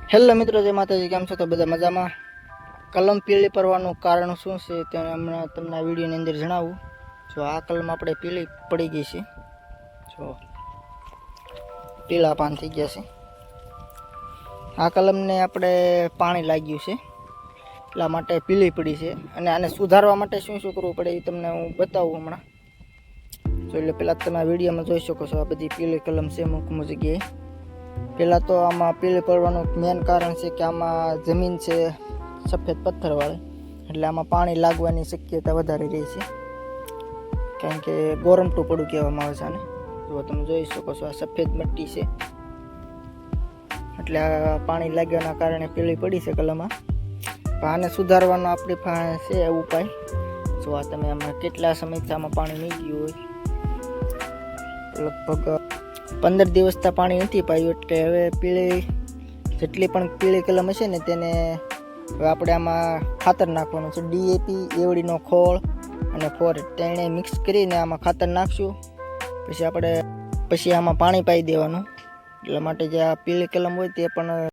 Hello મિત્રો, જય માતાજી. કેમ છો? તો બધા મજામાં. કલમ પીળી પડવાનું કારણ શું છે તે હમણાં તમને આ વિડીયોની અંદર જણાવું. જો આ કલમ આપણે પીળી પડી ગઈ છે, જો પીળા પાન થઈ ગયા છે. આ કલમને આપણે પાણી લાગ્યું છે એટલા માટે પીળી પડી છે. અને આને સુધારવા માટે શું શું કરવું પડે એ તમને હું બતાવું હમણાં. જો એટલે પહેલાં તમે આ વિડીયોમાં જોઈ શકો છો, આ બધી પીળી કલમ છે અમુક જગ્યાએ. પહેલાં તો આમાં પીળી પડવાનું મેન કારણ છે કે આમાં જમીન છે સફેદ પથ્થરવાળી, એટલે આમાં પાણી લાગવાની શક્યતા વધારે રહે છે, કારણ કે ગોરમટું પડું કહેવામાં આવે છે આને. જો તમે જોઈ શકો છો, આ સફેદ મટ્ટી છે એટલે આ પાણી લાગ્યાના કારણે પીળી પડી છે કલમમાં. આને સુધારવાનો આપણી પાસે છે ઉપાય. જો આ તમે આમાં કેટલા સમયથી આમાં પાણી નહીં ગયું હોય, લગભગ 15 દિવસથી પાણી નથી પાયું, એટલે હવે પીળી જેટલી પણ પીળી કલમ હશે ને તેને હવે આપણે આમાં ખાતર નાખવાનું છે. DAP, એવડીનો ખોળ અને ફોરેટ ત્રણેય મિક્સ કરીને આમાં ખાતર નાખશું. પછી આમાં પાણી પાઈ દેવાનું. એટલા માટે જે આ પીળી કલમ હોય તે પણ